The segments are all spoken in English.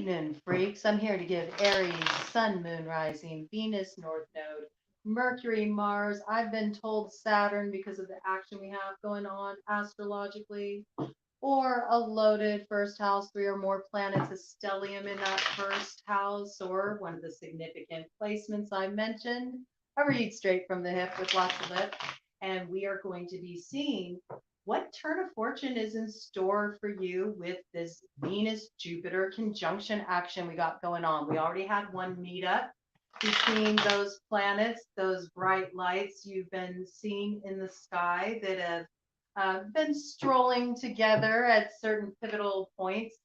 evening, freaks. I'm here to give Aries, Sun, Moon, Rising, Venus, North Node, Mercury, Mars. I've been told Saturn because of the action we have going on astrologically, or a loaded first house, three or more planets, a stellium in that first house, or one of the significant placements I mentioned. I read straight from the hip with lots of lip, and we are going to be seeing what turn of fortune is in store for you with this Venus Jupiter conjunction action we got going on. We already had one meetup between those planets, those bright lights you've been seeing in the sky that have been strolling together at certain pivotal points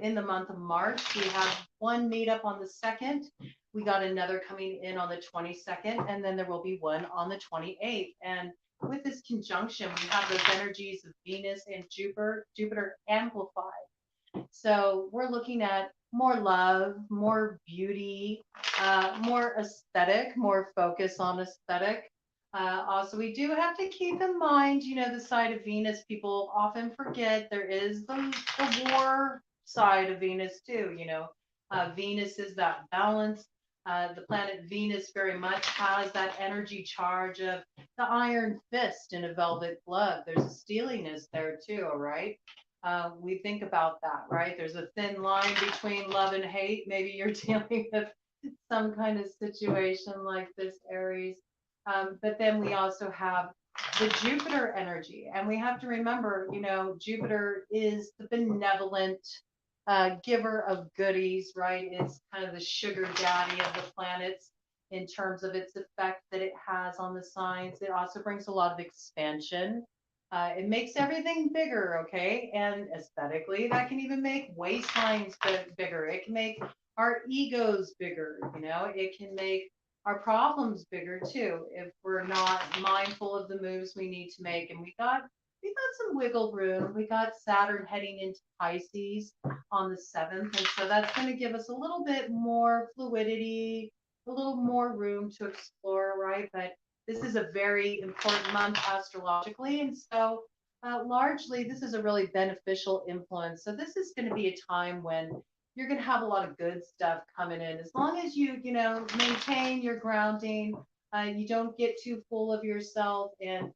in the month of March. We have one meetup on the 2nd. We got another coming in on the 22nd, and then there will be one on the 28th. And with this conjunction, we have those energies of Venus and Jupiter amplified. So we're looking at more love, more beauty, more aesthetic, more focus on aesthetic. Also, we do have to keep in mind, the side of Venus people often forget there is the war side of Venus too. Venus is that balance. The planet Venus very much has that energy charge of the iron fist in a velvet glove. There's a steeliness there too, all right? We think about that, right? There's a thin line between love and hate. Maybe you're dealing with some kind of situation like this, Aries. But then we also have the Jupiter energy. And we have to remember, Jupiter is the benevolent giver of goodies, right? It's kind of the sugar daddy of the planets in terms of its effect that it has on the signs. It also brings a lot of expansion. It makes everything bigger, okay? And aesthetically, that can even make waistlines bigger. It can make our egos bigger, It can make our problems bigger too if we're not mindful of the moves we need to make. And we got some wiggle room. We got Saturn heading into Pisces on the 7th, and so that's going to give us a little bit more fluidity, a little more room to explore, right? But this is a very important month astrologically, and so largely this is a really beneficial influence. So this is going to be a time when you're going to have a lot of good stuff coming in, as long as you maintain your grounding. You don't get too full of yourself, and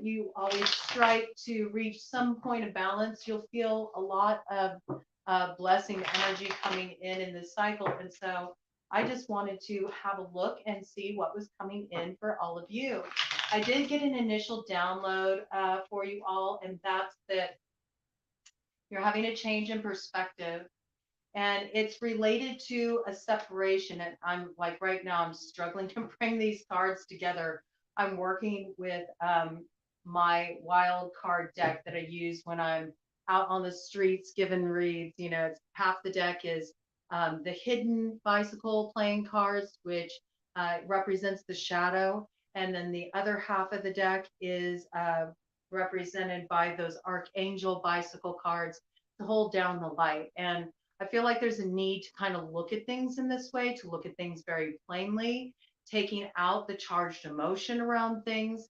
you always strive to reach some point of balance. You'll feel a lot of blessing energy coming in this cycle, and so I just wanted to have a look and see what was coming in for all of you. I did get an initial download for you all, and that's that you're having a change in perspective, and it's related to a separation. And I'm like, right now, I'm struggling to bring these cards together. I'm working with my wild card deck that I use when I'm out on the streets giving reads. It's half the deck is the hidden bicycle playing cards, which represents the shadow. And then the other half of the deck is represented by those archangel bicycle cards to hold down the light. And I feel like there's a need to kind of look at things in this way, to look at things very plainly, taking out the charged emotion around things,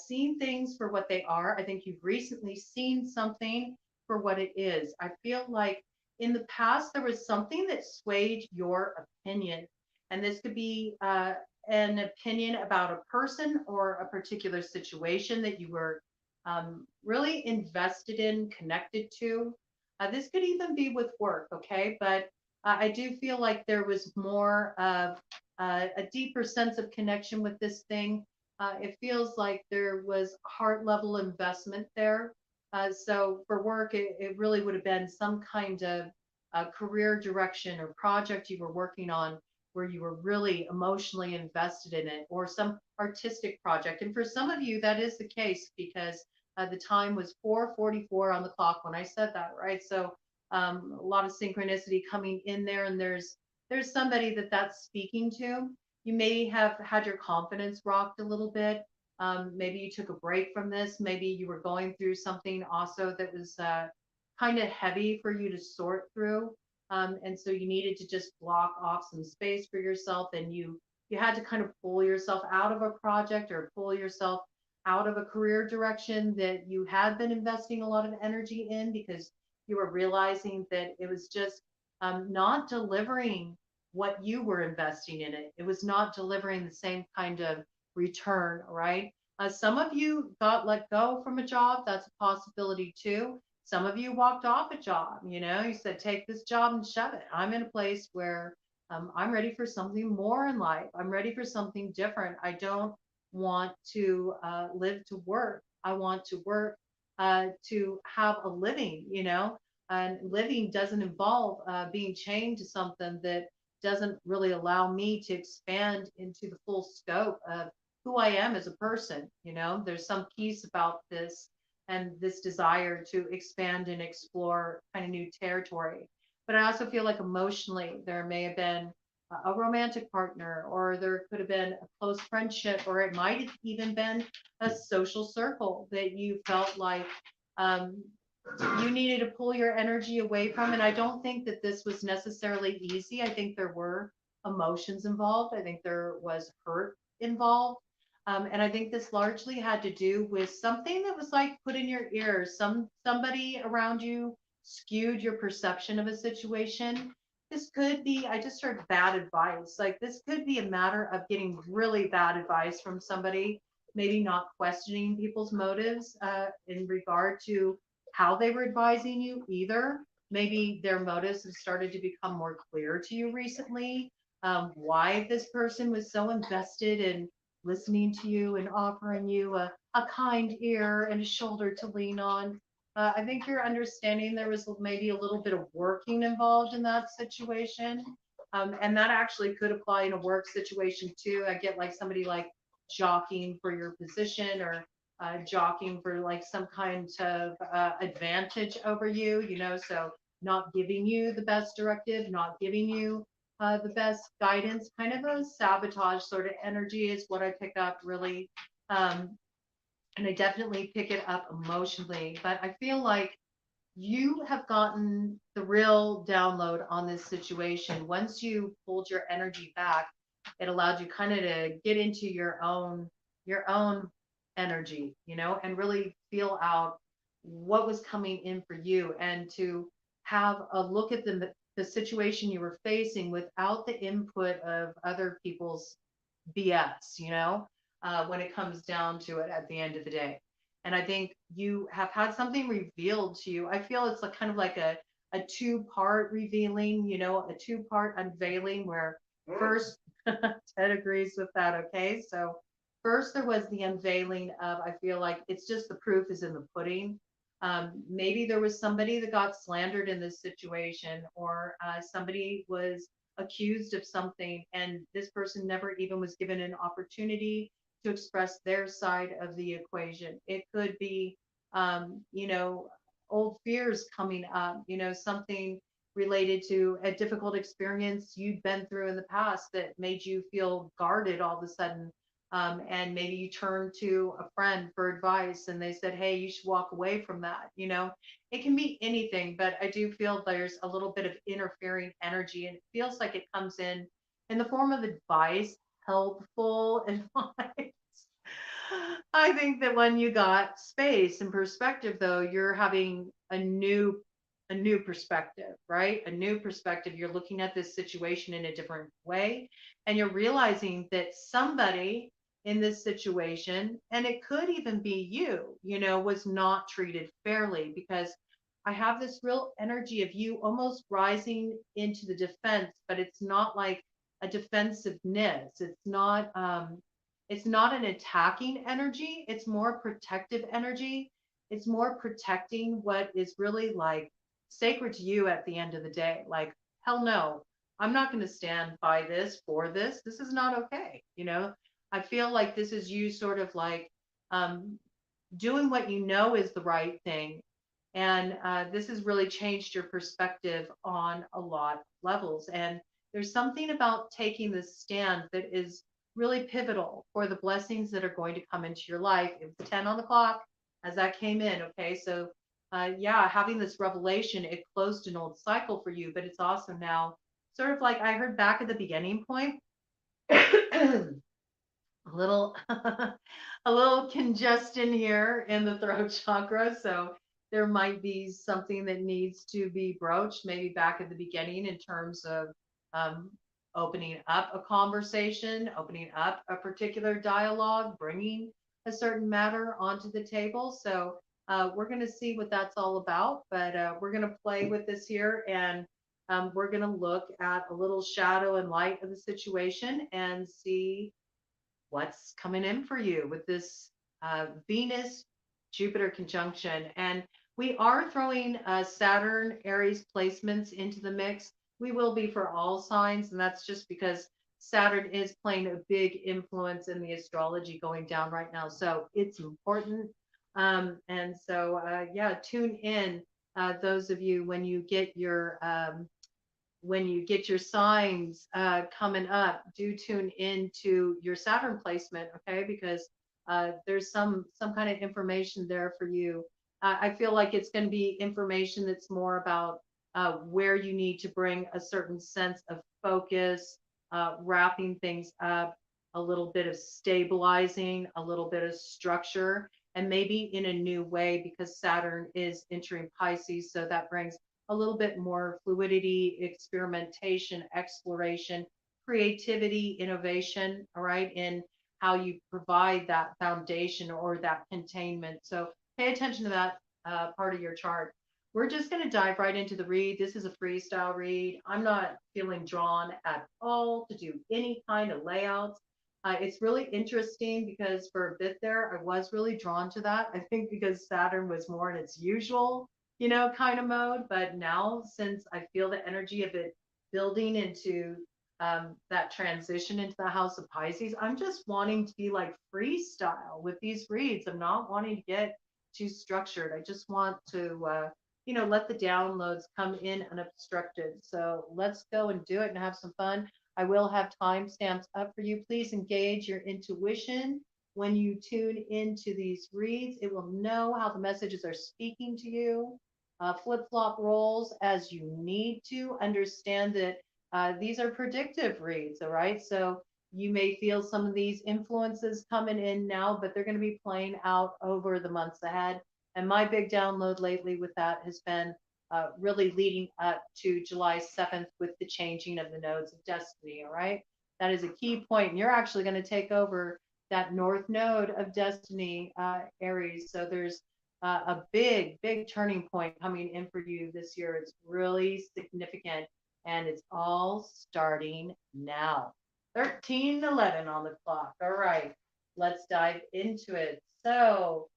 seeing things for what they are. I think you've recently seen something for what it is. I feel like in the past, there was something that swayed your opinion. And this could be an opinion about a person or a particular situation that you were really invested in, connected to. This could even be with work, okay? But I do feel like there was more of a deeper sense of connection with this thing. It feels like there was heart level investment there. So for work, it really would have been some kind of career direction or project you were working on where you were really emotionally invested in it, or some artistic project. And for some of you, that is the case because the time was 4:44 on the clock when I said that, right? So a lot of synchronicity coming in there, and there's somebody that's speaking to. You may have had your confidence rocked a little bit. Maybe you took a break from this. Maybe you were going through something also that was kind of heavy for you to sort through. And so you needed to just block off some space for yourself, and you had to kind of pull yourself out of a project or pull yourself out of a career direction that you had been investing a lot of energy in, because you were realizing that it was just not delivering what you were investing in it. It was not delivering the same kind of return, right? Some of you got let go from a job. That's a possibility too. Some of you walked off a job. You said, take this job and shove it. I'm in a place where I'm ready for something more in life. I'm ready for something different. I don't want to live to work. I want to work to have a living. And living doesn't involve being chained to something that doesn't really allow me to expand into the full scope of who I am as a person. There's some peace about this and this desire to expand and explore kind of new territory. But I also feel like emotionally, there may have been a romantic partner, or there could have been a close friendship, or it might have even been a social circle that you felt like um, you needed to pull your energy away from. And I don't think that this was necessarily easy. I think there were emotions involved. I think there was hurt involved. And I think this largely had to do with something that was like put in your ears. Somebody around you skewed your perception of a situation. This could be, I just heard bad advice. Like this could be a matter of getting really bad advice from somebody, maybe not questioning people's motives in regard to how they were advising you either. Maybe their motives have started to become more clear to you recently. Why this person was so invested in listening to you and offering you a kind ear and a shoulder to lean on. I think you're understanding there was maybe a little bit of working involved in that situation. And that actually could apply in a work situation too. I get like somebody like jockeying for your position, or jockeying for like some kind of advantage over you, so not giving you the best directive, not giving you the best guidance, kind of a sabotage sort of energy is what I pick up really. Um, and I definitely pick it up emotionally, but I feel like you have gotten the real download on this situation. Once you pulled your energy back, it allowed you kind of to get into your own energy, and really feel out what was coming in for you, and to have a look at the situation you were facing without the input of other people's BS, when it comes down to it at the end of the day. And I think you have had something revealed to you. I feel it's like kind of like a two-part revealing, a two-part unveiling where first, Ted agrees with that. Okay. So first there was the unveiling of, I feel like it's just the proof is in the pudding. Maybe there was somebody that got slandered in this situation, or somebody was accused of something, and this person never even was given an opportunity to express their side of the equation. It could be, old fears coming up, something related to a difficult experience you'd been through in the past that made you feel guarded all of a sudden. And maybe you turned to a friend for advice and they said, hey, you should walk away from that. It can be anything, but I do feel there's a little bit of interfering energy, and it feels like it comes in the form of advice, helpful advice. I think that when you got space and perspective, though, you're having a new perspective, right? A new perspective. You're looking at this situation in a different way, and you're realizing that somebody in this situation, and it could even be you, was not treated fairly, because I have this real energy of you almost rising into the defense, but it's not like a defensiveness. It's not an attacking energy. It's more protective energy. It's more protecting what is really like sacred to you at the end of the day. Like, hell no, I'm not going to stand by this for this. This is not okay. I feel like this is you sort of like um, doing what you know is the right thing. And this has really changed your perspective on a lot of levels. And there's something about taking this stand that is really pivotal for the blessings that are going to come into your life. It was 10 on the clock as that came in. Okay. So, yeah, having this revelation, it closed an old cycle for you, but it's also now sort of like I heard back at the beginning point. A little a little congestion here in the throat chakra, so there might be something that needs to be broached, maybe back at the beginning in terms of um, opening up a conversation, opening up a particular dialogue, bringing a certain matter onto the table. So we're going to see what that's all about, but we're going to play with this here, and we're going to look at a little shadow and light of the situation and see what's coming in for you with this Venus Jupiter conjunction. And we are throwing Saturn Aries placements into the mix. We will be for all signs, and that's just because Saturn is playing a big influence in the astrology going down right now. So it's important. And so, yeah, tune in, those of you, when you get your signs coming up, do tune into your Saturn placement, okay? Because there's some kind of information there for you. I feel like it's going to be information that's more about where you need to bring a certain sense of focus, wrapping things up, a little bit of stabilizing, a little bit of structure, and maybe in a new way because Saturn is entering Pisces, so that brings a little bit more fluidity, experimentation, exploration, creativity, innovation, all right, in how you provide that foundation or that containment. So pay attention to that part of your chart. We're just going to dive right into the read. This is a freestyle read. I'm not feeling drawn at all to do any kind of layouts. It's really interesting because for a bit there, I was really drawn to that. I think because Saturn was more in its usual, kind of mode. But now, since I feel the energy of it building into that transition into the house of Pisces, I'm just wanting to be like freestyle with these reads. I'm not wanting to get too structured. I just want to, let the downloads come in unobstructed. So let's go and do it and have some fun. I will have timestamps up for you. Please engage your intuition when you tune into these reads. It will know how the messages are speaking to you. Flip flop roles as you need to. Understand that these are predictive reads, all right? So you may feel some of these influences coming in now, but they're going to be playing out over the months ahead. And my big download lately with that has been really leading up to July 7th with the changing of the nodes of destiny, all right? That is a key point. And you're actually going to take over that north node of destiny, Aries. So there's a big turning point coming in for you this year. It's really significant, and it's all starting now. 13:11 on the clock. All right, let's dive into it. So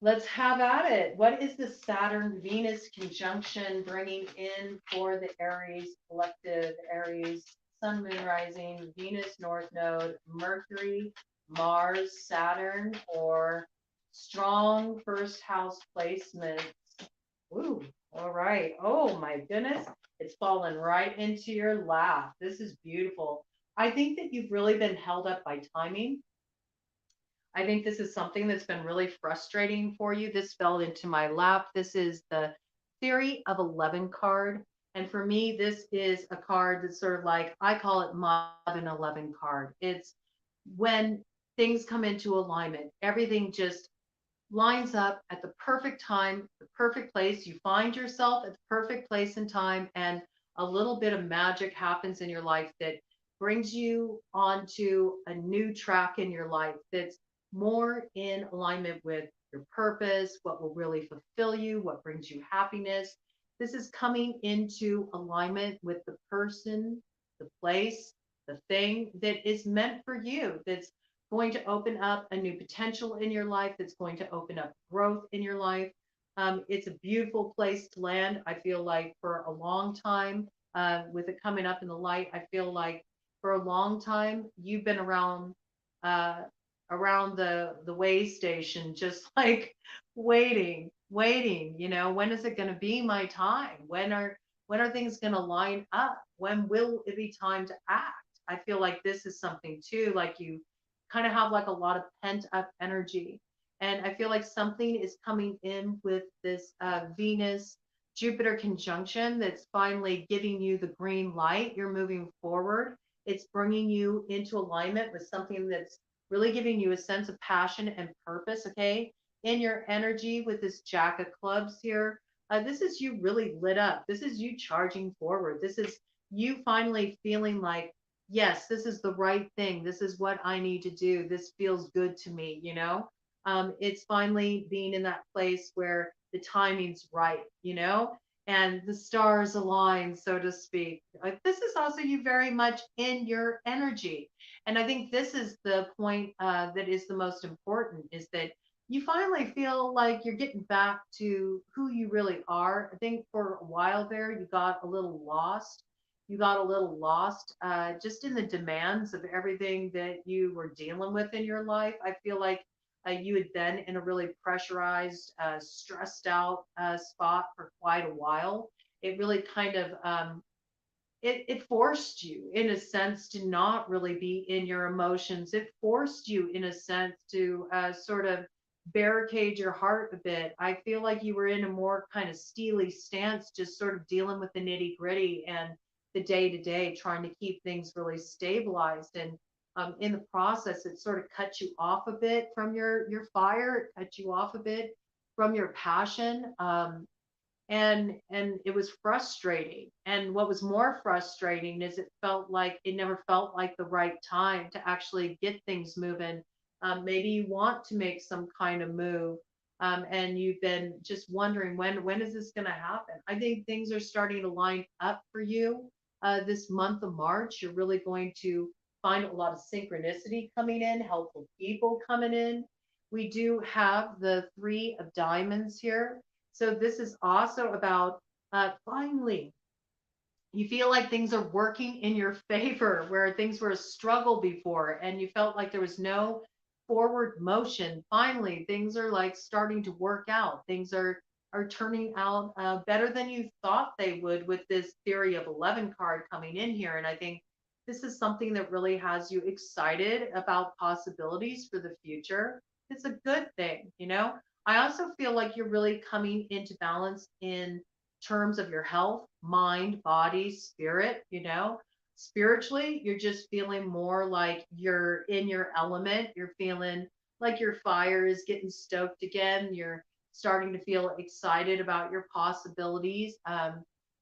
let's have at it. What is the Saturn Venus conjunction bringing in for the Aries collective? Aries, Sun, Moon, Rising, Venus, North Node, Mercury, Mars, Saturn, or strong first house placements? Ooh, all right. Oh my goodness. It's fallen right into your lap. This is beautiful. I think that you've really been held up by timing. I think this is something that's been really frustrating for you. This fell into my lap. This is the Theory of 11 card. And for me, this is a card that's sort of like, I call it my 11 card. It's when things come into alignment, everything just lines up at the perfect time, the perfect place. You find yourself at the perfect place and time, and a little bit of magic happens in your life that brings you onto a new track in your life that's more in alignment with your purpose, what will really fulfill you, what brings you happiness. This is coming into alignment with the person, the place, the thing that is meant for you, that's going to open up a new potential in your life, that's going to open up growth in your life. It's a beautiful place to land. I feel like for a long time, with it coming up in the light, I feel like for a long time you've been uh, around the way station, just like waiting. When is it going to be my time? When are things going to line up? When will it be time to act? I feel like this is something too, like you kind of have like a lot of pent up energy. And I feel like something is coming in with this Venus Jupiter conjunction that's finally giving you the green light. You're moving forward. It's bringing you into alignment with something that's really giving you a sense of passion and purpose. Okay. in your energy with this Jack of Clubs here. This is you really lit up. This is you charging forward. This is you finally feeling like, yes, this is the right thing. This is what I need to do. This feels good to me, you know? It's finally being in that place where the timing's right, you know? And the stars align, so to speak. This is also you very much in your energy. And I think this is the point that is the most important is that you finally feel like you're getting back to who you really are. I think for a while there, you got a little lost. You got a little lost just in the demands of everything that you were dealing with in your life. I feel like you had been in a really pressurized, stressed out spot for quite a while. It really kind of it forced you in a sense to not really be in your emotions. It forced you in a sense to sort of barricade your heart a bit. I feel like you were in a more kind of steely stance, just sort of dealing with the nitty gritty and the day to day, trying to keep things really stabilized. And in the process, it sort of cut you off a bit from your fire. It cut you off a bit from your passion. And it was frustrating. And what was more frustrating is it felt like it never felt like the right time to actually get things moving. Maybe you want to make some kind of move, and you've been just wondering when is this going to happen. I think things are starting to line up for you this month of March. You're really going to find a lot of synchronicity coming in, helpful people coming in. We do have the three of diamonds here, so this is also about finally, you feel like things are working in your favor where things were a struggle before and you felt like there was no forward motion. Finally, things are like starting to work out. Things are turning out better than you thought they would with this theory of 11 card coming in here. And I think this is something that really has you excited about possibilities for the future. It's a good thing, you know? I also feel like you're really coming into balance in terms of your health, mind, body, spirit, you know. Spiritually, you're just feeling more like you're in your element. You're feeling like your fire is getting stoked again. You're starting to feel excited about your possibilities.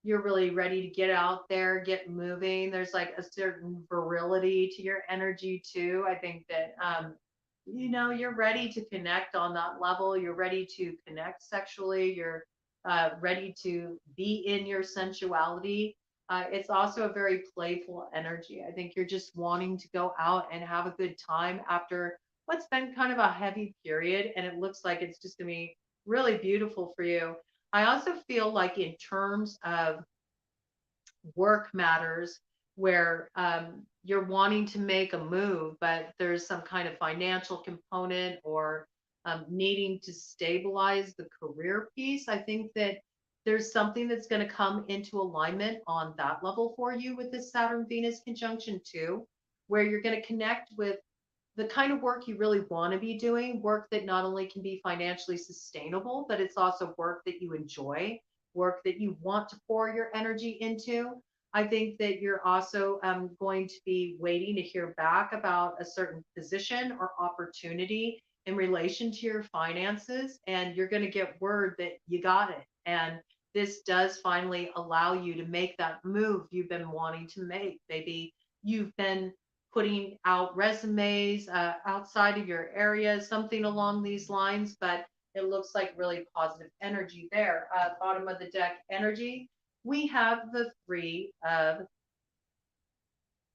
You're really ready to get out there, get moving. There's like a certain virility to your energy too. I think that you know, you're ready to connect on that level. You're ready to connect sexually. You're ready to be in your sensuality. It's also a very playful energy. I think you're just wanting to go out and have a good time after what's been kind of a heavy period. And it looks like it's just going to be really beautiful for you. I also feel like, in terms of work matters, where you're wanting to make a move, but there's some kind of financial component or needing to stabilize the career piece. I think that there's something that's going to come into alignment on that level for you with this Saturn Venus conjunction too, where you're going to connect with the kind of work you really want to be doing, work that not only can be financially sustainable, but it's also work that you enjoy, work that you want to pour your energy into. I think that you're also going to be waiting to hear back about a certain position or opportunity in relation to your finances, and you're going to get word that you got it. And this does finally allow you to make that move you've been wanting to make. Maybe you've been putting out resumes outside of your area, something along these lines, but it looks like really positive energy there. Bottom of the deck energy, we have the three of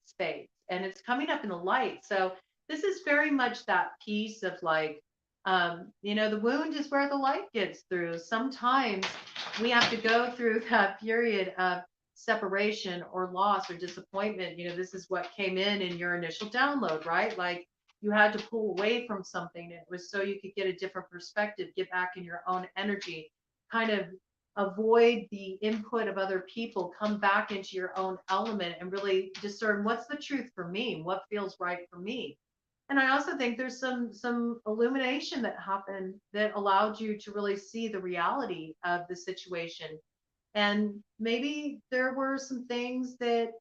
spades, and it's coming up in the light. So this is very much that piece of like, you know, the wound is where the light gets through. Sometimes we have to go through that period of separation or loss or disappointment. You know, this is what came in your initial download, right? Like, you had to pull away from something. It was so you could get a different perspective, get back in your own energy, kind of avoid the input of other people, come back into your own element and really discern what's the truth for me, what feels right for me. And I also think there's some illumination that happened that allowed you to really see the reality of the situation. And maybe there were some things that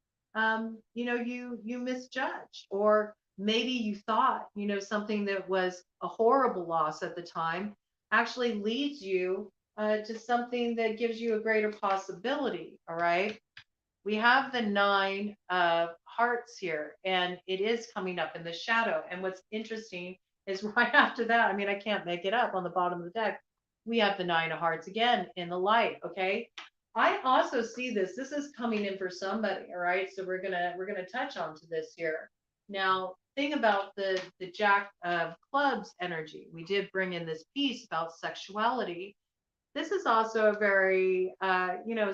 you know, you misjudged, or maybe you thought, you know, something that was a horrible loss at the time actually leads you to something that gives you a greater possibility. All right. We have the nine of hearts here, and it is coming up in the shadow. And what's interesting is right after that, I mean, I can't make it up, on the bottom of the deck, we have the nine of hearts again in the light. Okay. I also see this. This is coming in for somebody. All right. So we're gonna touch on to this here. Now, thing about the Jack of Clubs energy, we did bring in this piece about sexuality. This is also a very,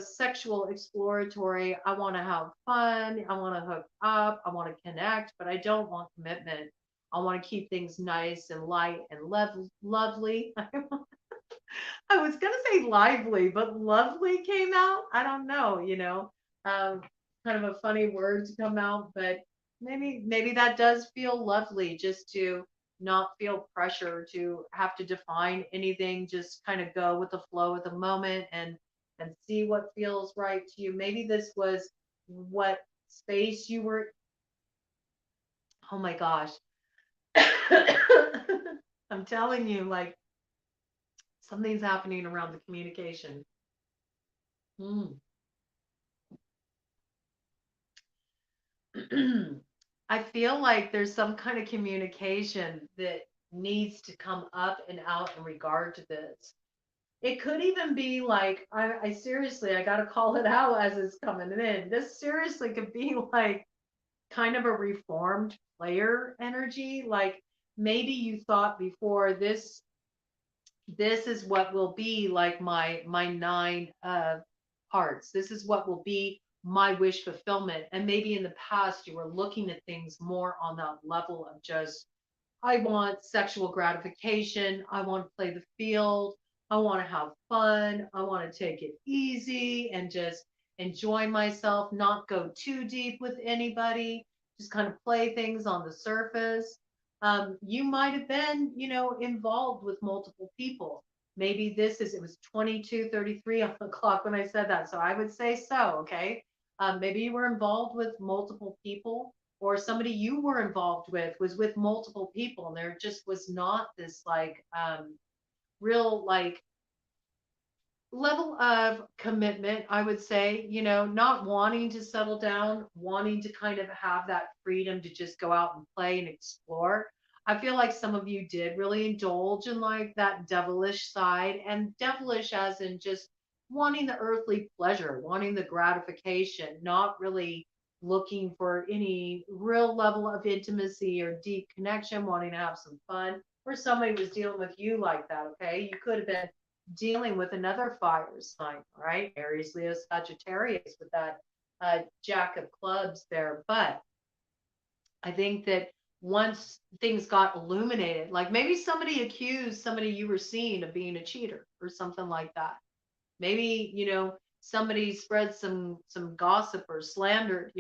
sexual exploratory. I want to have fun. I want to hook up. I want to connect, but I don't want commitment. I want to keep things nice and light and lovely. I was going to say lively, but lovely came out. I don't know, um, kind of a funny word to come out, but maybe that does feel lovely, just to not feel pressure to have to define anything, just kind of go with the flow of the moment and see what feels right to you. Maybe this was what space you were. Oh my gosh. I'm telling you, like, something's happening around the communication. Hmm. I feel like there's some kind of communication that needs to come up and out in regard to this. It could even be like, I seriously, I got to call it out as it's coming in. This seriously could be like kind of a reformed player energy. Like, maybe you thought before, this is what will be like my nine parts. This is what will be my wish fulfillment. And maybe in the past you were looking at things more on that level of just, I want sexual gratification, I want to play the field, I want to have fun, I want to take it easy and just enjoy myself, not go too deep with anybody, just kind of play things on the surface. You might have been, involved with multiple people. Maybe it was 22:33 on the clock when I said that. So I would say so. Okay. Maybe you were involved with multiple people, or somebody you were involved with was with multiple people, and there just was not this like real like level of commitment, I would say, not wanting to settle down, wanting to kind of have that freedom to just go out and play and explore. I feel like some of you did really indulge in like that devilish side, and devilish as in just wanting the earthly pleasure, wanting the gratification, not really looking for any real level of intimacy or deep connection, wanting to have some fun. Or somebody was dealing with you like that. Okay. You could have been dealing with another fire sign, right? Aries, Leo, Sagittarius, with that Jack of Clubs there. But I think that once things got illuminated, like maybe somebody accused somebody you were seeing of being a cheater or something like that. Maybe, somebody spread some gossip or slandered,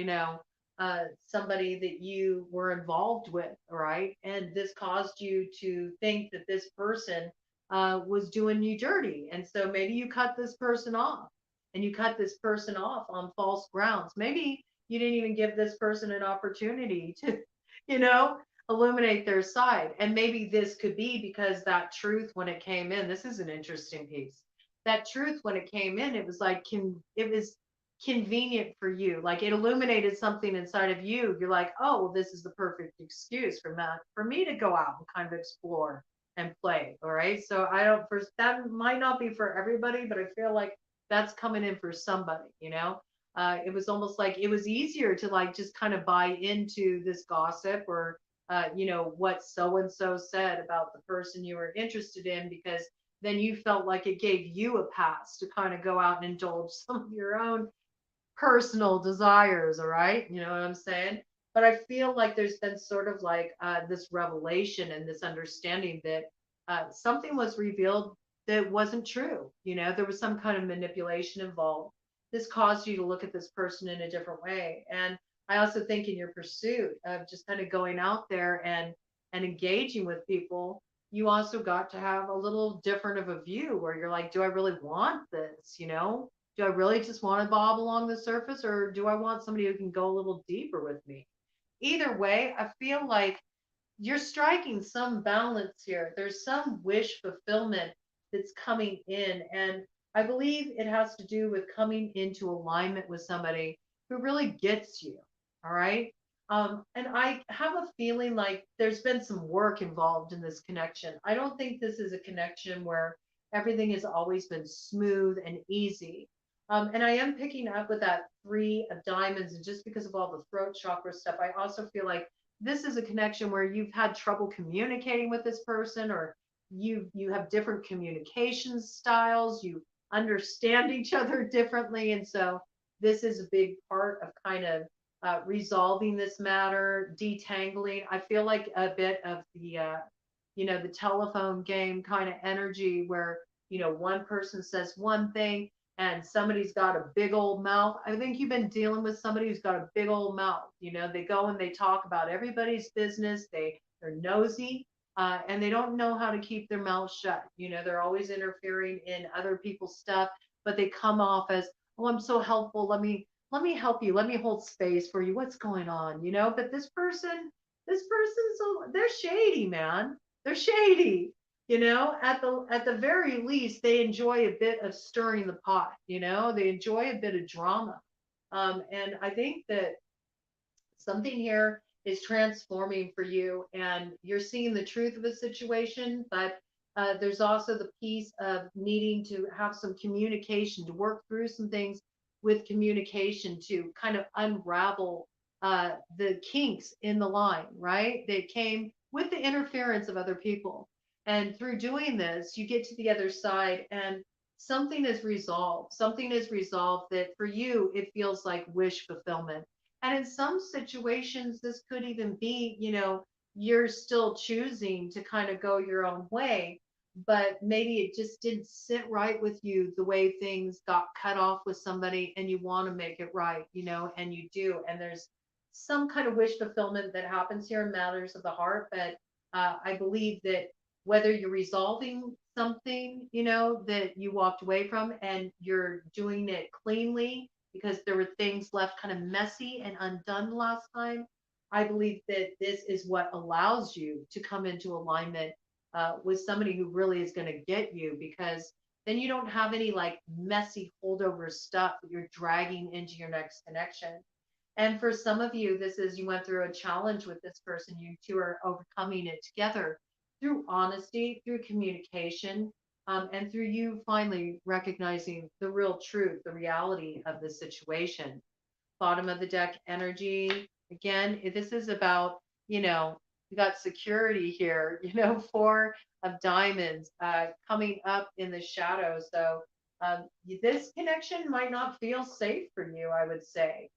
somebody that you were involved with, right? And this caused you to think that this person was doing you dirty. And so maybe you cut this person off, and you cut this person off on false grounds. Maybe you didn't even give this person an opportunity to, you know, illuminate their side. And maybe this could be because that truth, when it came in, this is an interesting piece. That truth, when it came in, it was like, it was convenient for you. Like, it illuminated something inside of you. You're like, oh, well, this is the perfect excuse for me to go out and kind of explore and play. All right. So I don't, for that might not be for everybody, but I feel like that's coming in for somebody, it was almost like it was easier to like just kind of buy into this gossip, or what so and so said about the person you were interested in, because then you felt like it gave you a pass to kind of go out and indulge some of your own personal desires. All right. You know what I'm saying? But I feel like there's been sort of like this revelation and this understanding that something was revealed that wasn't true. There was some kind of manipulation involved. This caused you to look at this person in a different way. And I also think in your pursuit of just kind of going out there and engaging with people, you also got to have a little different of a view where you're like, do I really want this? Do I really just want to bob along the surface, or do I want somebody who can go a little deeper with me? Either way, I feel like you're striking some balance here. There's some wish fulfillment that's coming in. And I believe it has to do with coming into alignment with somebody who really gets you. All right. And I have a feeling like there's been some work involved in this connection. I don't think this is a connection where everything has always been smooth and easy. And I am picking up with that three of diamonds. And just because of all the throat chakra stuff, I also feel like this is a connection where you've had trouble communicating with this person, or you have different communication styles, you understand each other differently. And so this is a big part of kind of resolving this matter, detangling. I feel like a bit of the telephone game kind of energy where, one person says one thing and somebody's got a big old mouth. I think you've been dealing with somebody who's got a big old mouth. They go and they talk about everybody's business. They're nosy, and they don't know how to keep their mouth shut. They're always interfering in other people's stuff, but they come off as, oh, I'm so helpful. Let me help you. Let me hold space for you. What's going on? But this person, so they're shady, man. They're shady. At the very least, they enjoy a bit of stirring the pot. They enjoy a bit of drama. And I think that something here is transforming for you, and you're seeing the truth of a situation, but there's also the piece of needing to have some communication, to work through some things with communication, to kind of unravel the kinks in the line, right? That came with the interference of other people. And through doing this, you get to the other side and something is resolved. Something is resolved that for you, it feels like wish fulfillment. And in some situations, this could even be, you're still choosing to kind of go your own way, but maybe it just didn't sit right with you the way things got cut off with somebody and you want to make it right, and you do. And there's some kind of wish fulfillment that happens here in matters of the heart. But I believe that whether you're resolving something, that you walked away from and you're doing it cleanly because there were things left kind of messy and undone last time, I believe that this is what allows you to come into alignment with somebody who really is going to get you, because then you don't have any like messy holdover stuff that you're dragging into your next connection. And for some of you, this is you went through a challenge with this person. You two are overcoming it together through honesty, through communication, and through you finally recognizing the real truth, the reality of the situation. Bottom of the deck energy. Again, this is about, you got security here, four of diamonds coming up in the shadow. So this connection might not feel safe for you, I would say.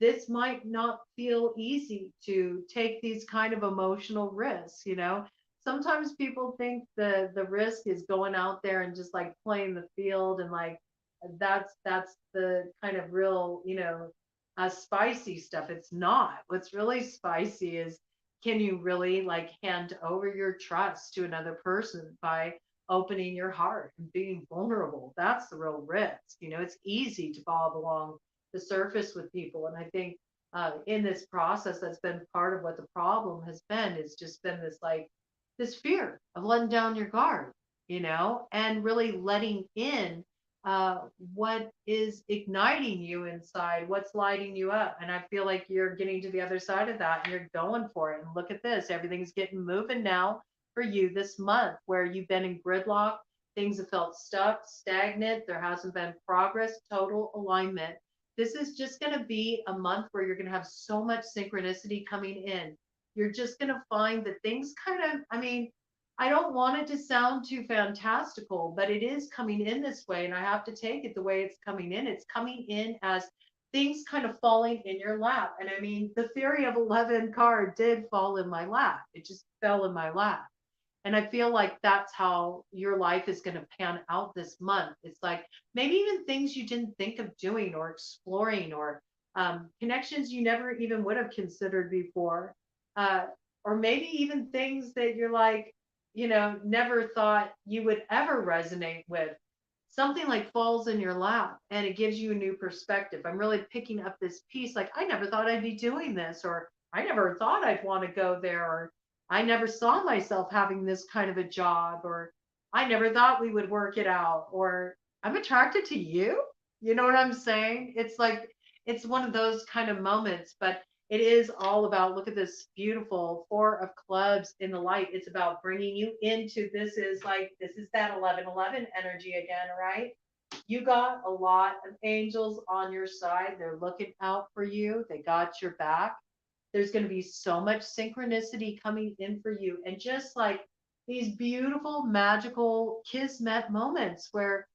This might not feel easy to take these kind of emotional risks. Sometimes people think the risk is going out there and just like playing the field, and like that's the kind of real, spicy stuff. It's not. What's really spicy is, can you really like hand over your trust to another person by opening your heart and being vulnerable? That's the real risk. It's easy to bob along the surface with people. And I think in this process, that's been part of what the problem has been. It's just been this fear of letting down your guard, and really letting in what is igniting you inside, what's lighting you up. And I feel like you're getting to the other side of that and you're going for it. And look at this, everything's getting moving now for you this month, where you've been in gridlock. Things have felt stuck, stagnant. There hasn't been progress, total alignment. This is just going to be a month where you're going to have so much synchronicity coming in. You're just going to find that things kind of, I don't want it to sound too fantastical, but it is coming in this way. And I have to take it the way it's coming in. It's coming in as things kind of falling in your lap. And the theory of 11 card did fall in my lap. It just fell in my lap. And I feel like that's how your life is going to pan out this month. It's like maybe even things you didn't think of doing or exploring, or connections you never even would have considered before. Or maybe even things that you're like, never thought you would ever resonate with. Something like falls in your lap and it gives you a new perspective. I'm really picking up this piece. Like, I never thought I'd be doing this, or I never thought I'd want to go there, or I never saw myself having this kind of a job, or I never thought we would work it out, or I'm attracted to you. You know what I'm saying? It's like, it's one of those kind of moments, but it is all about, look at this beautiful Four of Clubs in the light. It's about bringing you into, this is like, this is that 1111 energy again, right? You got a lot of angels on your side. They're looking out for you. They got your back. There's going to be so much synchronicity coming in for you. And just like these beautiful, magical kismet moments where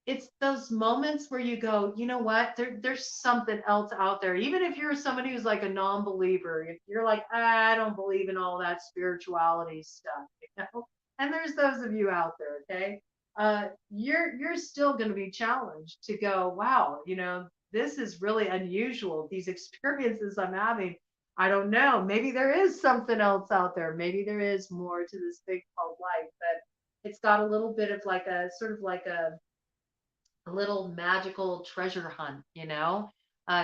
it's those moments where you go, you know what, there's something else out there. Even if you're somebody who's like a non-believer, if you're like, I don't believe in all that spirituality stuff, you know, and there's those of you out there, okay, you're still going to be challenged to go, wow, you know, this is really unusual, these experiences I'm having. I don't know, maybe there is something else out there, maybe there is more to this thing called life, but it's got a little bit of like a sort of like a little magical treasure hunt, you know?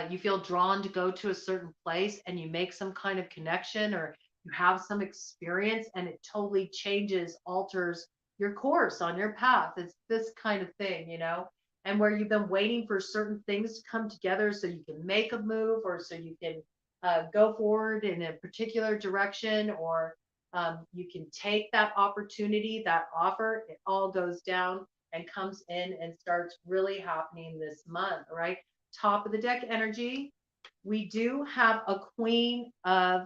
You feel drawn to go to a certain place and you make some kind of connection, or you have some experience and it totally changes, alters your course on your path. It's this kind of thing, you know? And where you've been waiting for certain things to come together so you can make a move, or so you can go forward in a particular direction, or you can take that opportunity, that offer, it all goes down and comes in and starts really happening this month, right? Top of the deck energy, we do have a Queen of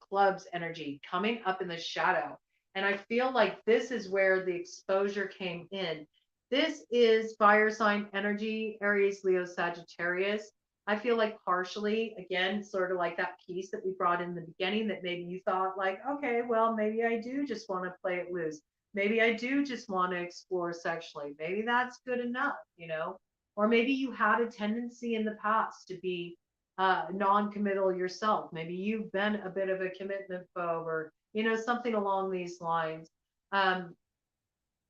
Clubs energy coming up in the shadow. And I feel like this is where the exposure came in. This is fire sign energy, Aries, Leo, Sagittarius. I feel like partially, again, sort of like that piece that we brought in the beginning, that maybe you thought, like, okay, well, maybe I do just want to play it loose. Maybe I do just want to explore sexually. Maybe that's good enough, you know? Or maybe you had a tendency in the past to be non-committal yourself. Maybe you've been a bit of a commitment phobe, or you know, something along these lines. Um,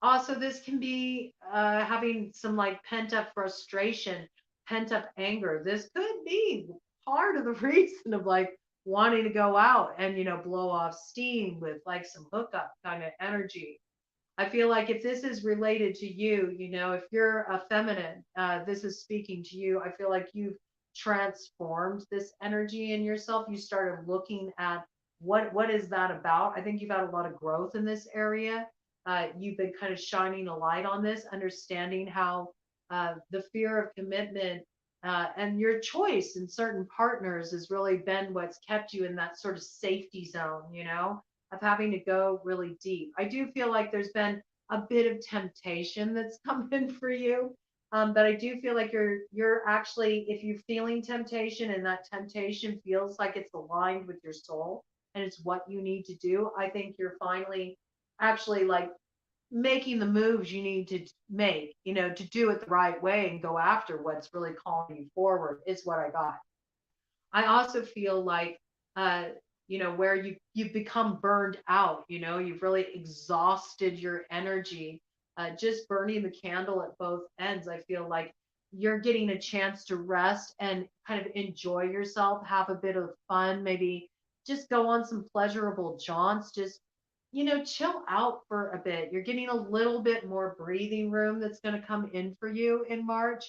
Also, this can be having some like pent up frustration, pent up anger. This could be part of the reason of like wanting to go out and, you know, blow off steam with like some hookup kind of energy. I feel like if this is related to you, you know, if you're a feminine, this is speaking to you. I feel like you've transformed this energy in yourself. You started looking at what is that about. I think you've had a lot of growth in this area. You've been kind of shining a light on this, understanding how the fear of commitment and your choice in certain partners has really been what's kept you in that sort of safety zone, you know, of having to go really deep. I do feel like there's been a bit of temptation that's come in for you. But I do feel like you're actually, if you're feeling temptation and that temptation feels like it's aligned with your soul and it's what you need to do, I think you're finally actually like making the moves you need to make, you know, to do it the right way and go after what's really calling you forward is what I got. I also feel like, uh, you know, where you've become burned out. You know, you've really exhausted your energy. Just burning the candle at both ends. I feel like you're getting a chance to rest and kind of enjoy yourself, have a bit of fun, maybe just go on some pleasurable jaunts. Just, you know, chill out for a bit. You're getting a little bit more breathing room that's going to come in for you in March.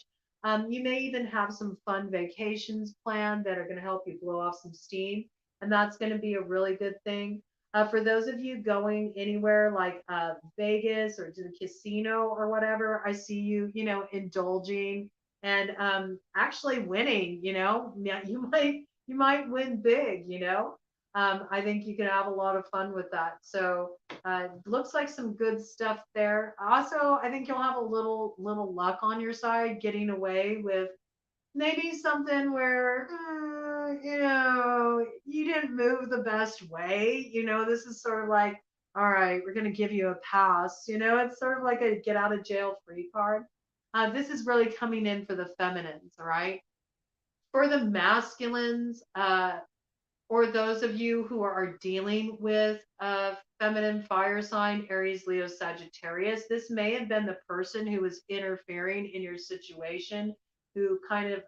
You may even have some fun vacations planned that are going to help you blow off some steam, and that's going to be a really good thing. For those of you going anywhere like Vegas or to the casino or whatever, I see you, you know, indulging and actually winning. You know, yeah, you might win big. You know, I think you can have a lot of fun with that. So looks like some good stuff there. Also, I think you'll have a little luck on your side getting away with maybe something where you know, you didn't move the best way. You know, this is sort of like, all right, we're going to give you a pass. You know, it's sort of like a get out of jail free card. This is really coming in for the feminines, all right? For the masculines, or those of you who are dealing with a feminine fire sign, Aries, Leo, Sagittarius, this may have been the person who was interfering in your situation, who kind of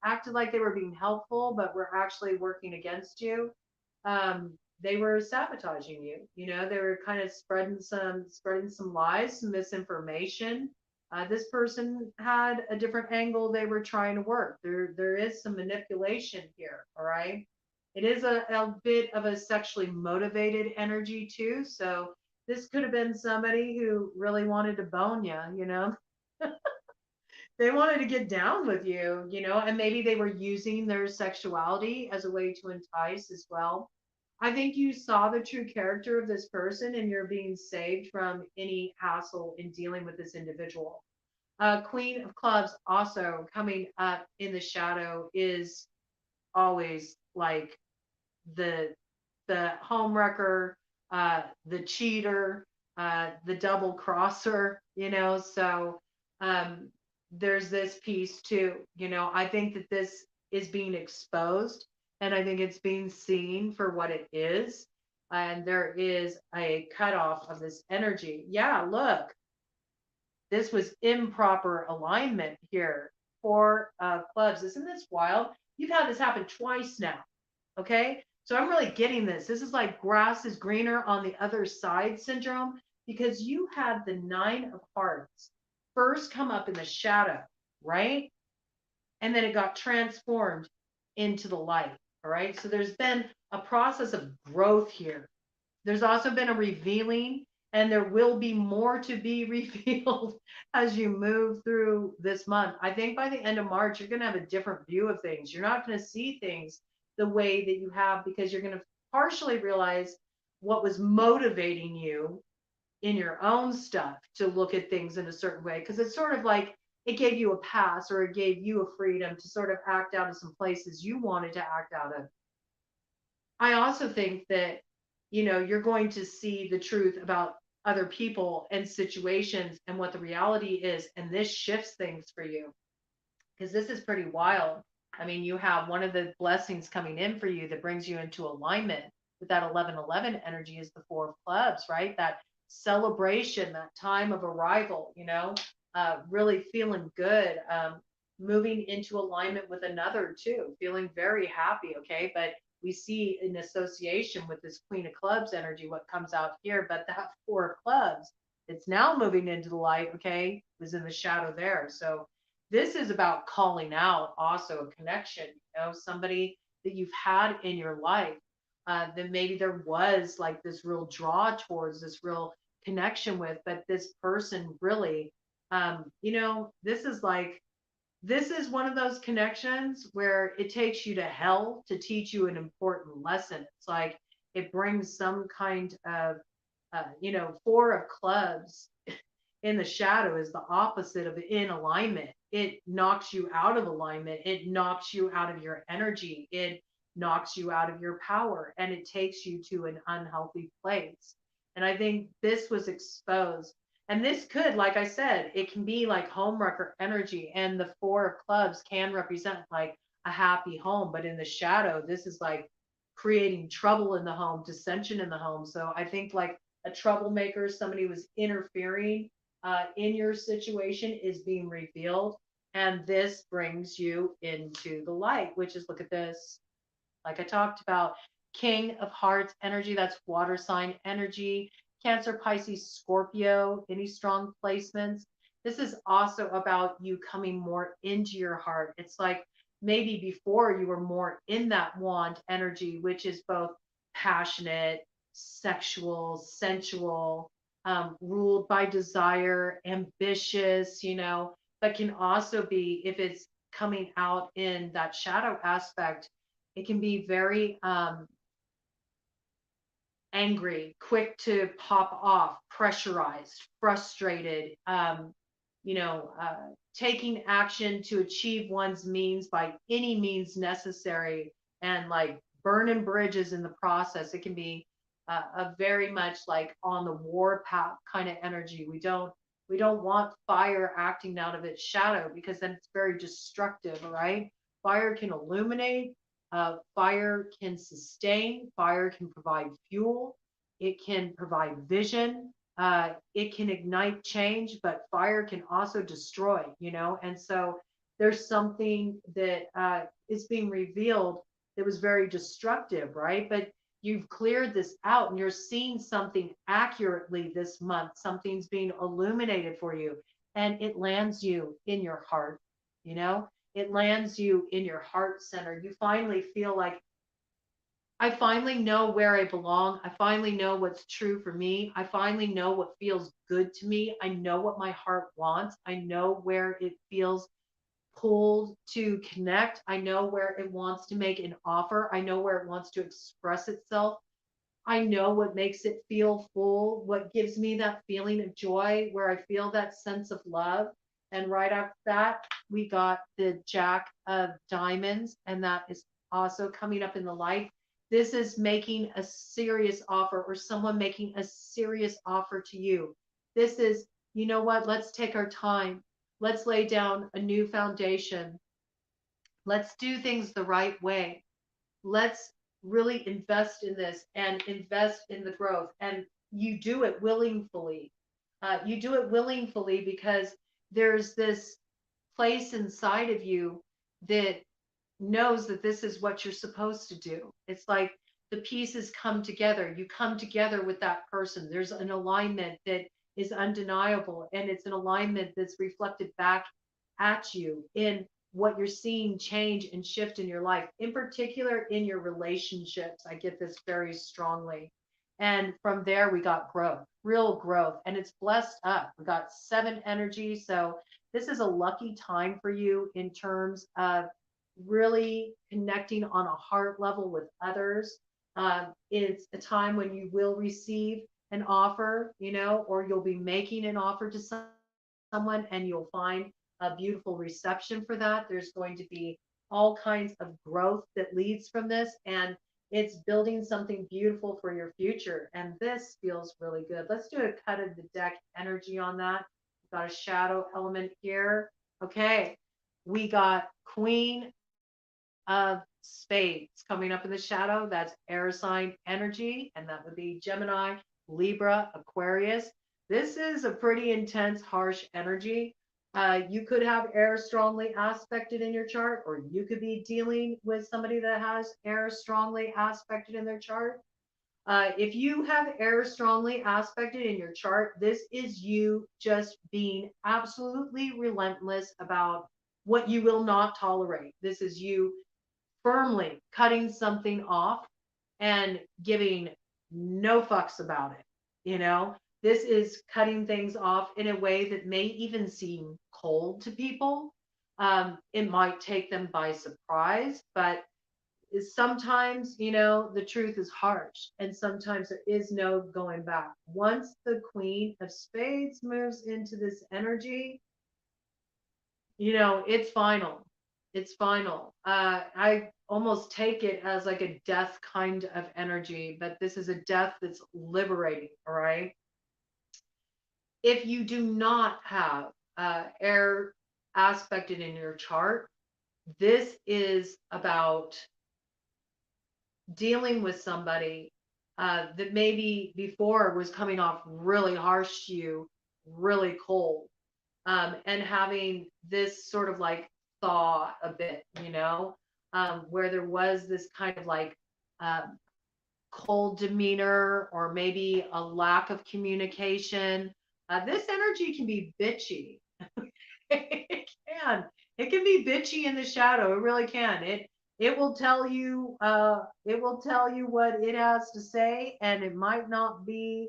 acted like they were being helpful, but were actually working against you. they were sabotaging you. You know, they were kind of spreading some lies, some misinformation. This person had a different angle they were trying to work. There is some manipulation here. All right. It is a bit of a sexually motivated energy too. So this could have been somebody who really wanted to bone you, you know. They wanted to get down with you, you know, and maybe they were using their sexuality as a way to entice as well. I think you saw the true character of this person and you're being saved from any hassle in dealing with this individual. Queen of Clubs also coming up in the shadow is always like the homewrecker, the cheater, the double crosser, you know. So um, there's this piece too. You know, I think that this is being exposed, and I think it's being seen for what it is. And there is a cutoff of this energy. Yeah, look, this was improper alignment here for clubs. Isn't this wild? You've had this happen twice now. Okay. So I'm really getting this. This is like grass is greener on the other side syndrome because you had the 9 of Hearts first come up in the shadow, right? And then it got transformed into the light. All right. So there's been a process of growth here. There's also been a revealing, and there will be more to be revealed as you move through this month. I think by the end of March, you're going to have a different view of things. You're not going to see things the way that you have because you're going to partially realize what was motivating you in your own stuff to look at things in a certain way. Because it's sort of like it gave you a pass or it gave you a freedom to sort of act out of some places you wanted to act out of. I also think that, you know, you're going to see the truth about other people and situations and what the reality is. And this shifts things for you because this is pretty wild. I mean, you have one of the blessings coming in for you that brings you into alignment with that 1111 energy is the 4 of Clubs, right? That celebration, that time of arrival, you know, really feeling good, moving into alignment with another too, feeling very happy. Okay. But we see in association with this Queen of Clubs energy what comes out here, but that 4 of Clubs, it's now moving into the light. Okay. Was in the shadow there. So this is about calling out also a connection, you know, somebody that you've had in your life. Then maybe there was like this real draw towards this real connection with, but this person really, you know, this is one of those connections where it takes you to hell to teach you an important lesson. It's like it brings some kind of, you know, 4 of Clubs in the shadow is the opposite of in alignment. It knocks you out of alignment. It knocks you out of your energy. It knocks you out of your power and it takes you to an unhealthy place. And I think this was exposed. And this could, like I said, it can be like homewrecker energy. And the 4 of Clubs can represent like a happy home. But in the shadow, this is like creating trouble in the home, dissension in the home. So I think like a troublemaker, somebody was interfering in your situation is being revealed. And this brings you into the light, which is look at this. Like I talked about, King of Hearts energy, that's water sign energy, Cancer, Pisces, Scorpio, any strong placements. This is also about you coming more into your heart. It's like maybe before you were more in that wand energy, which is both passionate, sexual, sensual, ruled by desire, ambitious, you know, but can also be, if it's coming out in that shadow aspect, it can be very angry, quick to pop off, pressurized, frustrated, you know, taking action to achieve one's means by any means necessary and like burning bridges in the process. It can be a very much like on the war path kind of energy. We don't want fire acting out of its shadow because then it's very destructive, right? Fire can illuminate, fire can sustain, fire can provide fuel, it can provide vision, it can ignite change, but fire can also destroy, you know? And so there's something that is being revealed that was very destructive, right? But you've cleared this out and you're seeing something accurately this month. Something's being illuminated for you, and it lands you in your heart. You know, it lands you in your heart center. You finally feel like, I finally know where I belong. I finally know what's true for me. I finally know what feels good to me. I know what my heart wants. I know where it feels pulled to connect. I know where it wants to make an offer. I know where it wants to express itself. I know what makes it feel full, what gives me that feeling of joy, where I feel that sense of love. And right after that, we got the Jack of Diamonds, and that is also coming up in the light. This is making a serious offer, or someone making a serious offer to you. This is, you know what, let's take our time. Let's lay down a new foundation. Let's do things the right way. Let's really invest in this and invest in the growth. And you do it willingly. You do it willingly because there's this place inside of you that knows that this is what you're supposed to do. It's like the pieces come together. You come together with that person. There's an alignment that is undeniable, and it's an alignment that's reflected back at you in what you're seeing change and shift in your life, in particular in your relationships. I get this very strongly. And from there, we got growth, real growth, and it's blessed up. We got 7 energy. So this is a lucky time for you in terms of really connecting on a heart level with others. It's a time when you will receive an offer, you know, or you'll be making an offer to someone, and you'll find a beautiful reception for that. There's going to be all kinds of growth that leads from this, and it's building something beautiful for your future. And this feels really good. Let's do a cut of the deck energy on that. We've got a shadow element here. Okay. We got Queen of Spades coming up in the shadow. That's air sign energy, and that would be Gemini, Libra, Aquarius. This is a pretty intense, harsh energy. You could have air strongly aspected in your chart, or you could be dealing with somebody that has air strongly aspected in their chart. If you have air strongly aspected in your chart, this is you just being absolutely relentless about what you will not tolerate. This is you firmly cutting something off and giving no fucks about it. You know, this is cutting things off in a way that may even seem cold to people. It might take them by surprise, but sometimes, you know, the truth is harsh, and sometimes there is no going back. Once the Queen of Spades moves into this energy, you know, it's final. It's final. I almost take it as like a death kind of energy, but this is a death that's liberating. All right. If you do not have air aspected in your chart, this is about dealing with somebody that maybe before was coming off really harsh to you, really cold, and having this sort of like thaw a bit, you know, where there was this kind of like um, cold demeanor, or maybe a lack of communication. This energy can be bitchy. It can. It can be bitchy in the shadow. It really can. It will tell you what it has to say, and it might not be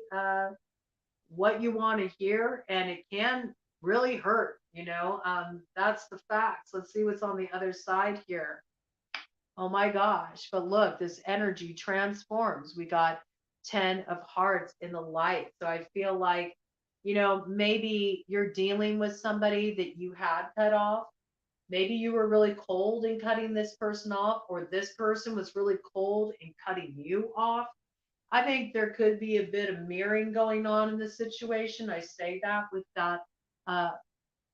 what you want to hear, and it can really hurt, you know. That's the facts. Let's see what's on the other side here. Oh my gosh. But look, this energy transforms. We got 10 of hearts in the light. So I feel like, you know, maybe you're dealing with somebody that you had cut off. Maybe you were really cold in cutting this person off, or this person was really cold in cutting you off. I think there could be a bit of mirroring going on in this situation. I say that with that uh,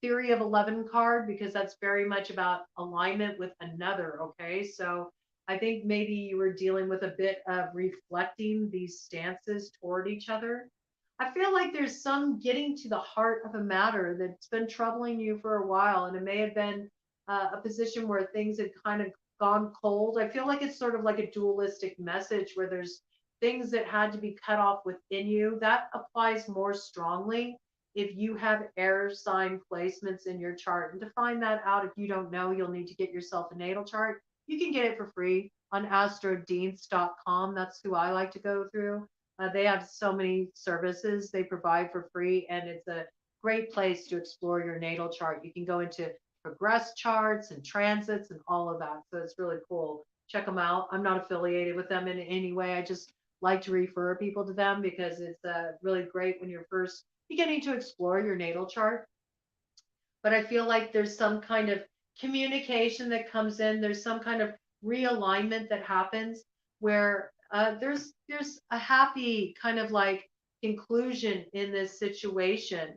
theory of 11 card, because that's very much about alignment with another. Okay. So I think maybe you were dealing with a bit of reflecting these stances toward each other. I feel like there's some getting to the heart of a matter that's been troubling you for a while, and it may have been a position where things had kind of gone cold. I feel like it's sort of like a dualistic message where there's things that had to be cut off within you, that applies more strongly if you have air sign placements in your chart. And to find that out, if you don't know, you'll need to get yourself a natal chart. You can get it for free on astrodeans.com. That's who I like to go through. They have so many services they provide for free, and it's a great place to explore your natal chart. You can go into progress charts and transits and all of that. So it's really cool. Check them out. I'm not affiliated with them in any way. I just like to refer people to them because it's really great when you're first beginning to explore your natal chart. But I feel like there's some kind of communication that comes in. There's some kind of realignment that happens where there's a happy kind of like conclusion in this situation.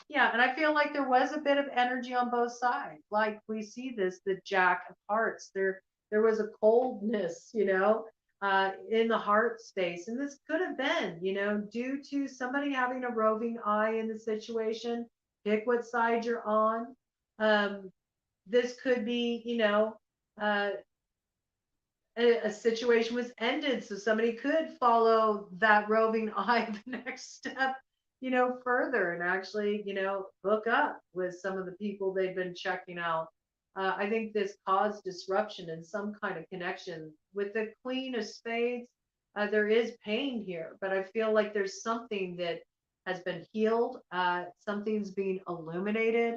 Yeah, and I feel like there was a bit of energy on both sides. Like we see this, the Jack of Hearts. There was a coldness, in the heart space, and this could have been, due to somebody having a roving eye in the situation. Pick what side you're on. This could be, uh, a situation was ended, so somebody could follow that roving eye the next step, further and actually, hook up with some of the people they've been checking out. I think this caused disruption and some kind of connection with the Queen of Spades. There is pain here, but I feel like there's something that has been healed. Something's being illuminated.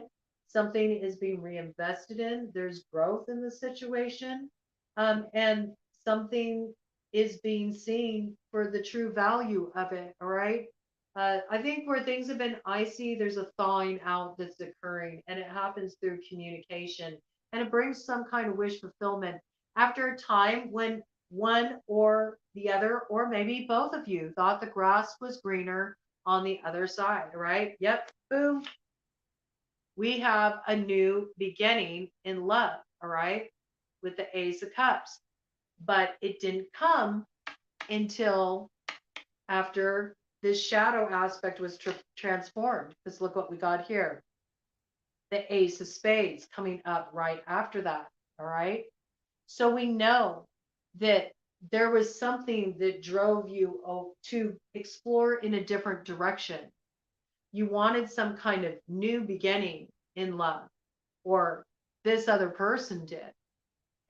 Something is being reinvested in. There's growth in the situation, and something is being seen for the true value of it. All right. I think where things have been icy, there's a thawing out that's occurring, and it happens through communication, and it brings some kind of wish fulfillment after a time when one or the other, or maybe both of you, thought the grass was greener on the other side. Right? Yep. Boom. We have a new beginning in love. All right. With the Ace of Cups, but it didn't come until after this shadow aspect was transformed. Because look what we got here. The Ace of Spades coming up right after that. All right. So we know that there was something that drove you to explore in a different direction. You wanted some kind of new beginning in love, or this other person did.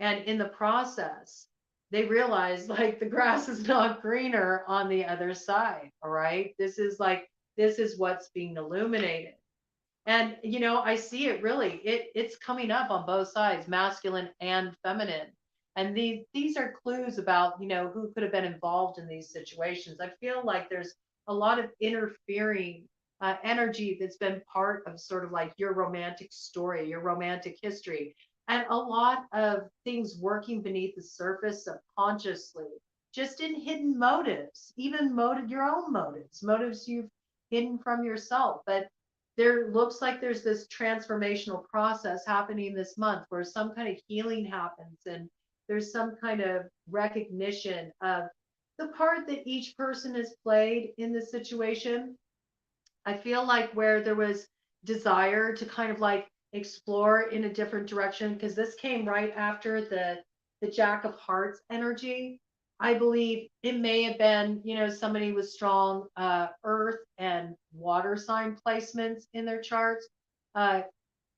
And in the process, they realized like the grass is not greener on the other side. All right. This is what's being illuminated. And, I see it really, it's coming up on both sides, masculine and feminine. And these are clues about, who could have been involved in these situations. I feel like there's a lot of interfering energy that's been part of sort of like your romantic story, your romantic history, and a lot of things working beneath the surface subconsciously, just in hidden motives, even your own motives you've hidden from yourself. But there looks like there's this transformational process happening this month where some kind of healing happens, and there's some kind of recognition of the part that each person has played in the situation. I feel like where there was desire to kind of like explore in a different direction, because this came right after the Jack of Hearts energy. I believe it may have been, somebody with strong earth and water sign placements in their charts.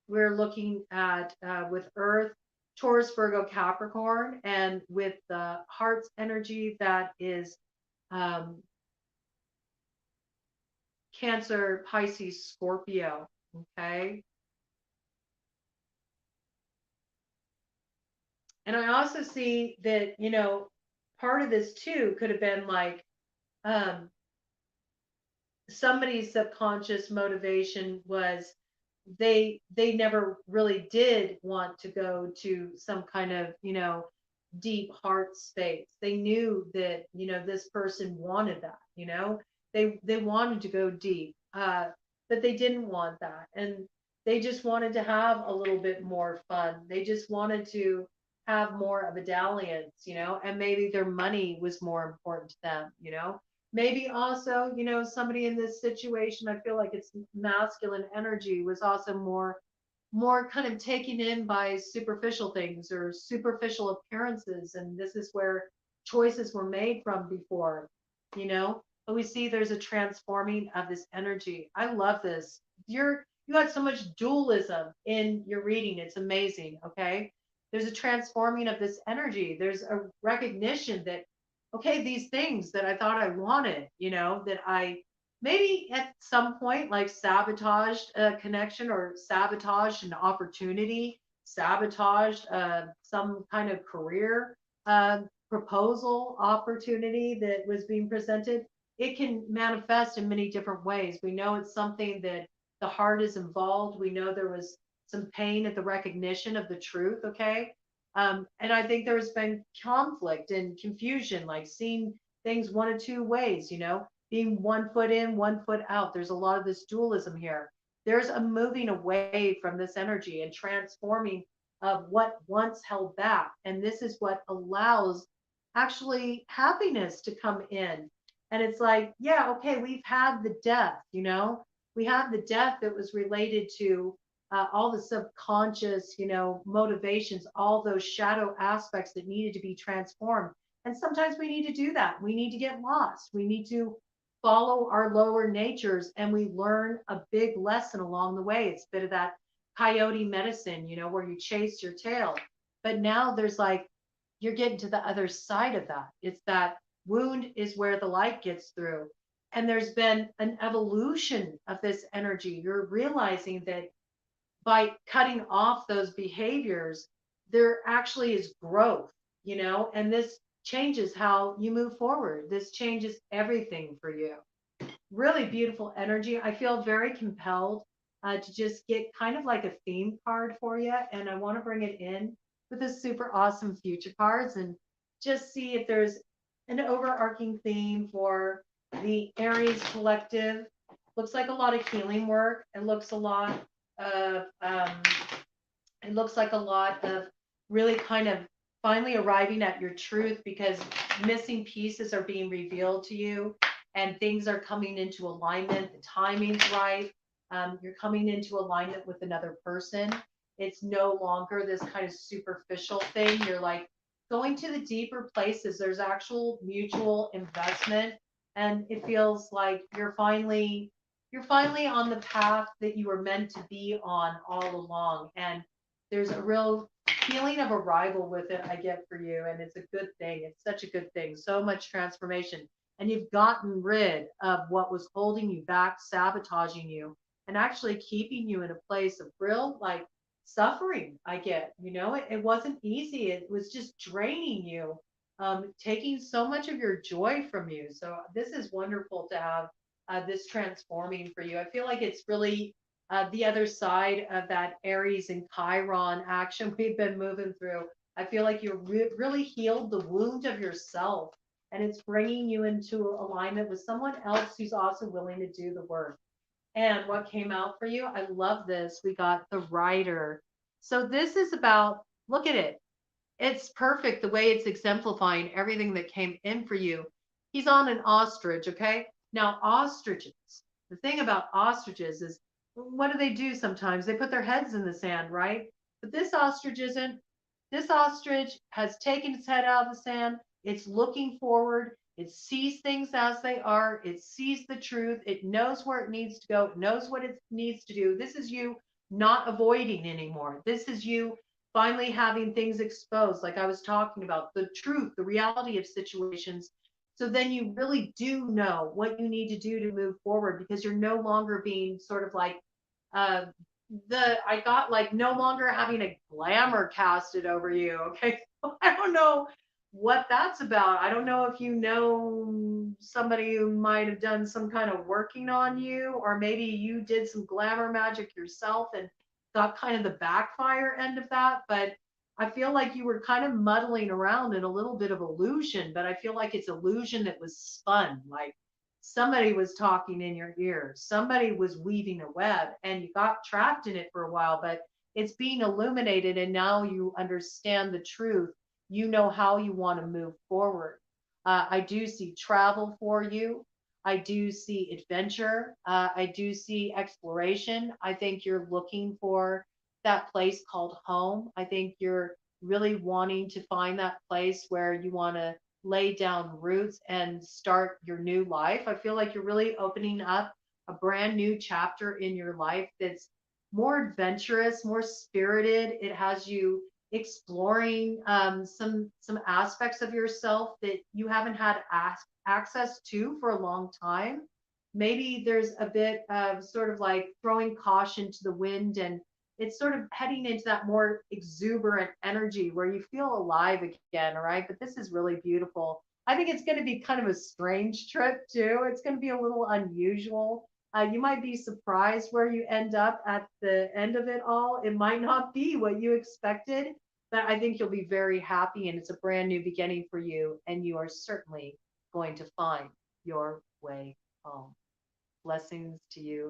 We're looking at with earth, Taurus, Virgo, Capricorn, and with the hearts energy, that is Cancer, Pisces, Scorpio. Okay. And I also see that, part of this too could have been like somebody's subconscious motivation was they never really did want to go to some kind of, deep heart space. They knew that, this person wanted that, they wanted to go deep, but they didn't want that. And they just wanted to have a little bit more fun. They just wanted to have more of a dalliance, and maybe their money was more important to them, maybe also, somebody in this situation, I feel like it's masculine energy, was also more kind of taken in by superficial things or superficial appearances. And this is where choices were made from before. you know, but we see there's a transforming of this energy. I love this. You got so much dualism in your reading. It's amazing. Okay. There's a transforming of this energy. There's a recognition that, okay, these things that I thought I wanted, that I maybe at some point like sabotaged a connection or sabotaged an opportunity, sabotaged some kind of career uh, proposal opportunity that was being presented. It can manifest in many different ways. We know it's something that the heart is involved. We know there was some pain at the recognition of the truth. Okay. And I think there's been conflict and confusion, like seeing things one of two ways, being 1 foot in, 1 foot out. There's a lot of this dualism here. There's a moving away from this energy and transforming of what once held back. And this is what allows actually happiness to come in. And it's like, yeah, okay, we've had the death, we have the death that was related to all the subconscious, motivations, all those shadow aspects that needed to be transformed. And sometimes we need to do that. We need to get lost. We need to follow our lower natures and we learn a big lesson along the way. It's a bit of that coyote medicine, where you chase your tail. But now there's like, you're getting to the other side of that. It's that wound is where the light gets through. And there's been an evolution of this energy. You're realizing that by cutting off those behaviors, there actually is growth, and this changes how you move forward. This changes everything for you. Really beautiful energy. I feel very compelled to just get kind of like a theme card for you. And I want to bring it in with the super awesome future cards and just see if there's an overarching theme for the Aries collective. Looks like a lot of healing work. Of, it looks like a lot of really kind of finally arriving at your truth because missing pieces are being revealed to you and things are coming into alignment. The timing's right. You're coming into alignment with another person. It's no longer this kind of superficial thing. You're like going to the deeper places. There's actual mutual investment, and it feels like you're finally on the path that you were meant to be on all along. And there's a real feeling of arrival with it, I get for you. And it's a good thing. It's such a good thing. So much transformation. And you've gotten rid of what was holding you back, sabotaging you, and actually keeping you in a place of real, like, suffering. I get, it wasn't easy. It was just draining you, taking so much of your joy from you. So this is wonderful to have this transforming for you. I feel like it's really the other side of that Aries and Chiron action we've been moving through. I feel like you really healed the wound of yourself, and it's bringing you into alignment with someone else who's also willing to do the work. And what came out for you, I love this. We got the Rider. So this is about, look at it. It's perfect the way it's exemplifying everything that came in for you. He's on an ostrich, okay? Now, ostriches, the thing about ostriches is, what do they do sometimes? They put their heads in the sand, right? But this ostrich isn't. This ostrich has taken its head out of the sand. It's looking forward. It sees things as they are. It sees the truth. It knows where it needs to go. It knows what it needs to do. This is you not avoiding anymore. This is you finally having things exposed, like I was talking about, the truth, the reality of situations. So then you really do know what you need to do to move forward because you're no longer being sort of like uh, I got like no longer having a glamour casted over you. Okay. I don't know what that's about. I don't know if you know somebody who might have done some kind of working on you, or maybe you did some glamour magic yourself and got kind of the backfire end of that. But I feel like you were kind of muddling around in a little bit of illusion, but I feel like it's illusion that was spun. Like somebody was talking in your ear, somebody was weaving a web, and you got trapped in it for a while, but it's being illuminated, and now you understand the truth. You know how you want to move forward. I do see travel for you. I do see adventure. I do see exploration. I think you're looking for that place called home. I think you're really wanting to find that place where you want to lay down roots and start your new life. I feel like you're really opening up a brand new chapter in your life that's more adventurous, more spirited. It has you exploring some aspects of yourself that you haven't had access to for a long time. Maybe there's a bit of sort of like throwing caution to the wind, and it's sort of heading into that more exuberant energy where you feel alive again. All right. But this is really beautiful. I think it's going to be kind of a strange trip too. It's going to be a little unusual. You might be surprised where you end up at the end of it all. It might not be what you expected, but I think you'll be very happy, and it's a brand new beginning for you. And you are certainly going to find your way home. Blessings to you.